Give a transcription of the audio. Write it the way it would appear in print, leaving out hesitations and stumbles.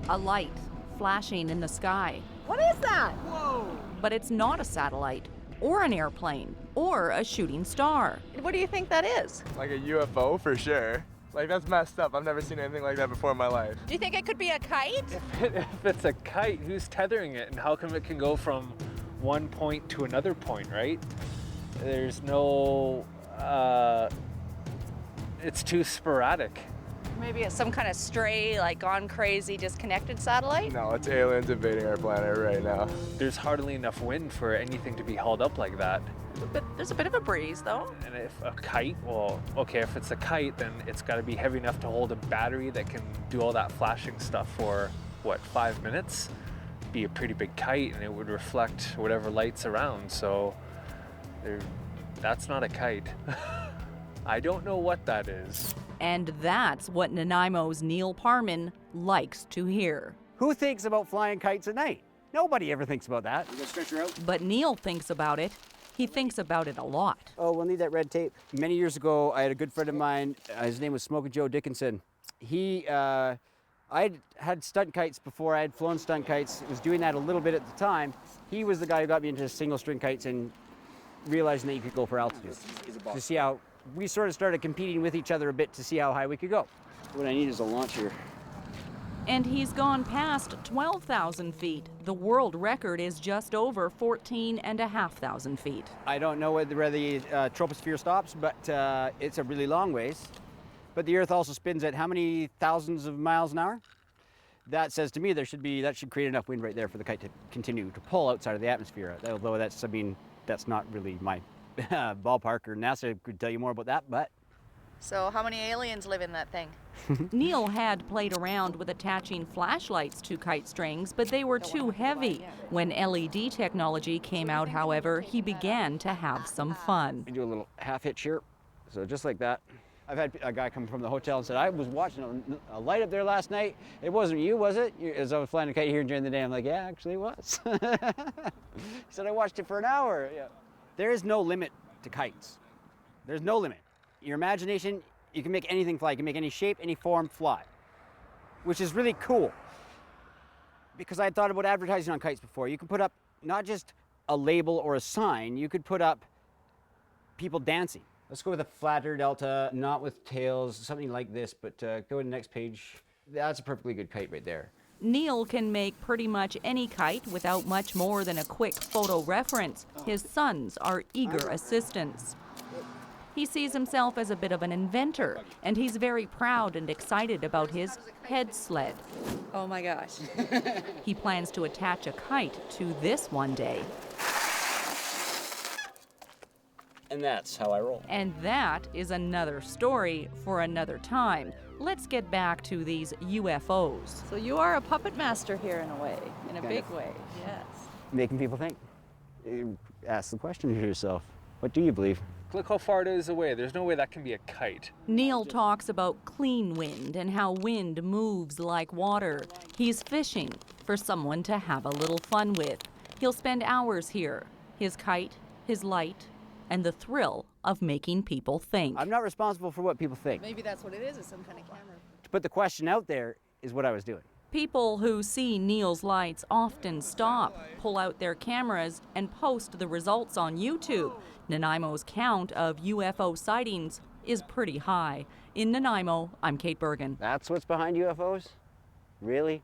A light flashing in the sky. What is that? Whoa! But it's not a satellite, or an airplane, or a shooting star. What do you think that is? Like a UFO for sure. Like, that's messed up. I've never seen anything like that before in my life. Do you think it could be a kite? If it's a kite, who's tethering it, and how come it can go from one point to another point, right? There's no, it's too sporadic. Maybe it's some kind of stray, like gone crazy, disconnected satellite? No, it's aliens invading our planet right now. There's hardly enough wind for anything to be held up like that. There's a bit of a breeze, though. And if a kite, well, okay, if it's a kite, then it's got to be heavy enough to hold a battery that can do all that flashing stuff for, what, 5 minutes? Be a pretty big kite, and it would reflect whatever light's around, so that's not a kite. I don't know what that is. And that's what Nanaimo's Neil Parman likes to hear. Who thinks about flying kites at night? Nobody ever thinks about that. You gonna stretch her out? But Neil thinks about it. He thinks about it a lot. Oh, we'll need that red tape. Many years ago, I had a good friend of mine. His name was Smoky Joe Dickinson. I had stunt kites before. I had flown stunt kites. Was doing that a little bit at the time. He was the guy who got me into single string kites and realizing that you could go for altitude. To see how we sort of started competing with each other a bit to see how high we could go. What I need is a launch here. And he's gone past 12,000 feet. The world record is just over 14,500 feet. I don't know where the troposphere stops, but it's a really long ways. But the Earth also spins at how many thousands of miles an hour? That says to me that should create enough wind right there for the kite to continue to pull outside of the atmosphere. Although that's not really my ballpark, or NASA could tell you more about that, but. So how many aliens live in that thing? Neil had played around with attaching flashlights to kite strings, but they were too heavy. When LED technology came out, however, he began to have some fun. We do a little half hitch here, so just like that. I've had a guy come from the hotel and said, I was watching a light up there last night. It wasn't you, was it? As I was flying a kite here during the day, I'm like, yeah, actually it was. He said, I watched it for an hour. Yeah. There is no limit to kites. There's no limit. Your imagination, you can make anything fly. You can make any shape, any form fly, which is really cool. Because I had thought about advertising on kites before. You could put up not just a label or a sign, you could put up people dancing. Let's go with a flatter delta, not with tails, something like this, but go to the next page. That's a perfectly good kite right there. Neil can make pretty much any kite without much more than a quick photo reference. His sons are eager assistants. He sees himself as a bit of an inventor, and he's very proud and excited about his head sled. Oh my gosh. He plans to attach a kite to this one day. And that's how I roll. And that is another story for another time. Let's get back to these UFOs. So you are a puppet master here in a way, in a Kind big of. way, yes. Making people think. You ask the question to yourself, what do you believe? Look how far it is away. There's no way that can be a kite. Neil talks about clean wind and how wind moves like water. He's fishing for someone to have a little fun with. He'll spend hours here. His kite, his light, and the thrill of making people think. I'm not responsible for what people think. Maybe that's what it is some kind of camera. To put the question out there is what I was doing. People who see Neil's lights often stop, pull out their cameras, and post the results on YouTube. Nanaimo's count of UFO sightings is pretty high. In Nanaimo, I'm Kate Bergen. That's what's behind UFOs? Really?